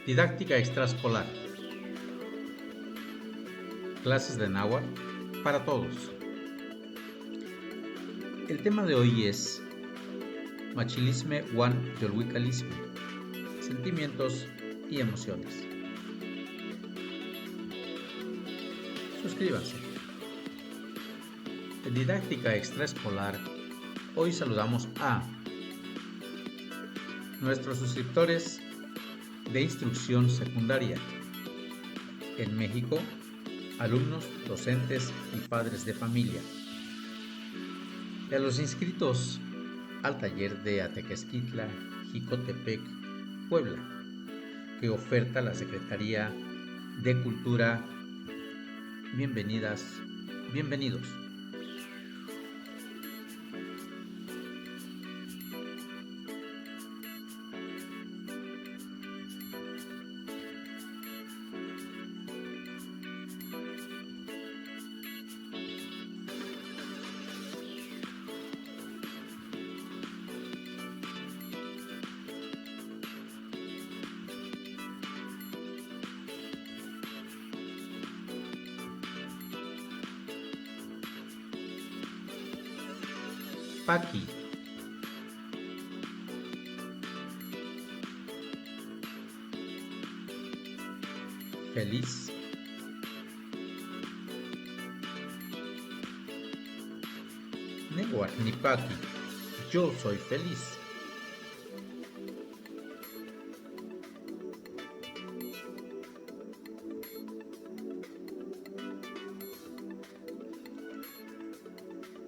Didáctica extraescolar. Clases de náhuatl para todos. El tema de hoy es Machilisme Wan Yolhuicalisme, sentimientos y emociones. Suscríbanse. En Didáctica extraescolar, hoy saludamos a nuestros suscriptores de instrucción secundaria en México, alumnos, docentes y padres de familia, y a los inscritos al taller de Atequesquitla, Jicotepec, Puebla, que oferta la Secretaría de Cultura. Bienvenidas, bienvenidos. Paqui. Feliz. Nehuatl ni Paqui, yo soy feliz.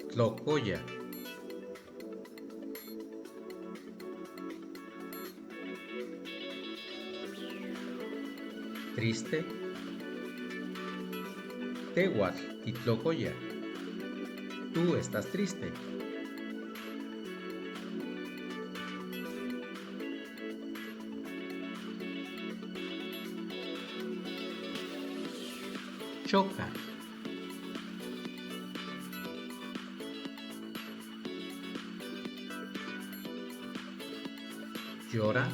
Tlocoya. Triste. Tehuatl y Tlocoya. Tú estás triste. Choca. Llora.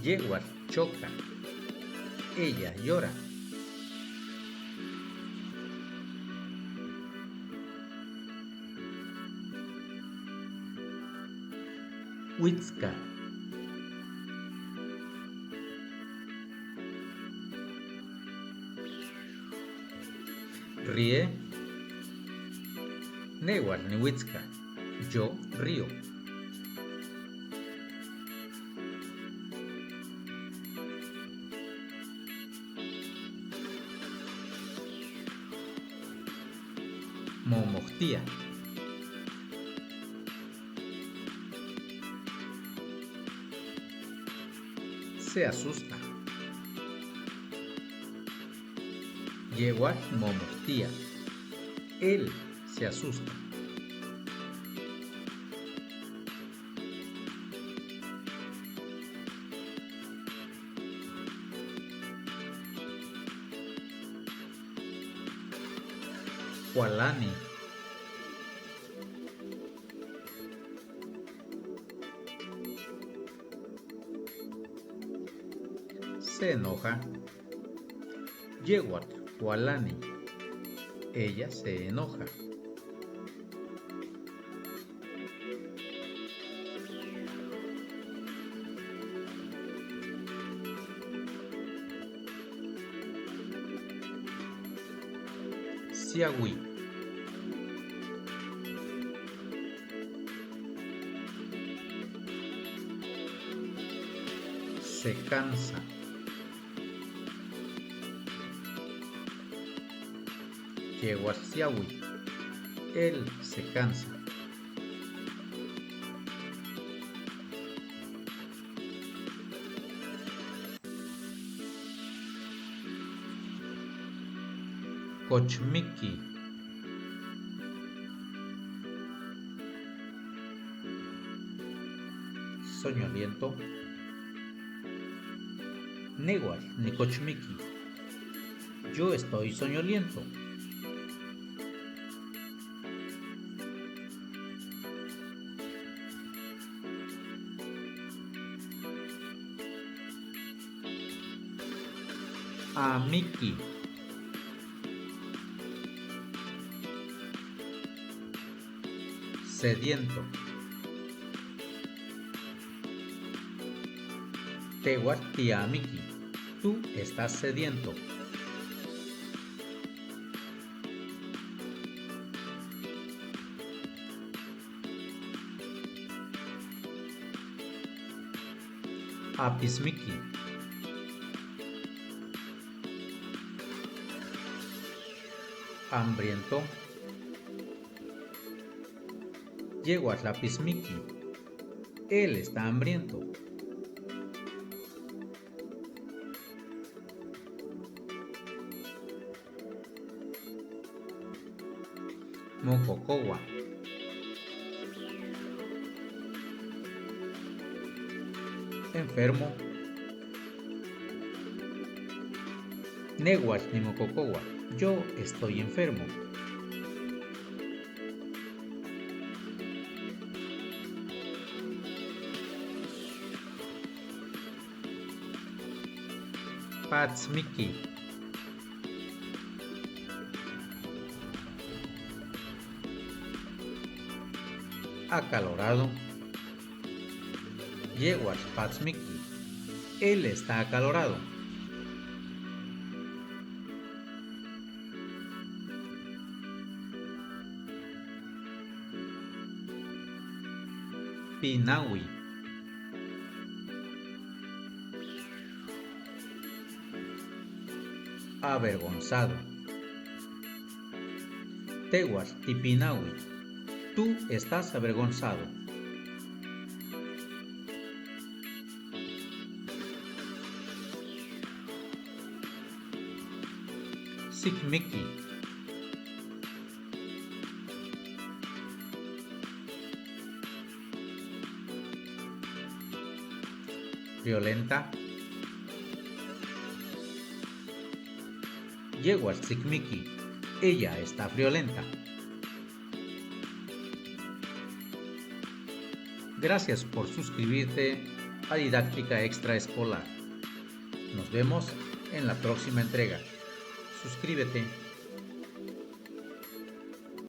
Yeguatl choca. Ella llora. Huitzca. Ríe. Nehuatl ni Huitzca, yo río. Momoctía. Se asusta. Yehuatl momoctía. Él se asusta. Hualani. Se enoja. Yehuatl Hualani. Ella se enoja. Siagüí. Se cansa. Yehuatl Siagüí. Él se cansa. Cochmiqui. Soñoliento. Nehuatl ni Cochmiqui, yo estoy soñoliento. Amiki. Sediento. Tehuartiamiki. Tú estás sediento. Apismiki. Hambriento. Yehuatlapismiki. Él está hambriento. Mococowa. Enfermo. Nehuatl ni Mococowa. Yo estoy enfermo. Patzmiki. Acalorado. Yehuatl Patzmiki. Él está acalorado. Pinawi. Avergonzado. Tehuatl Tipinawi. Tú estás avergonzado. Sikmiki. Violenta. Yehuatl Sikmiki. Ella está friolenta. Gracias por suscribirte a Didáctica Extraescolar. Nos vemos en la próxima entrega. Suscríbete.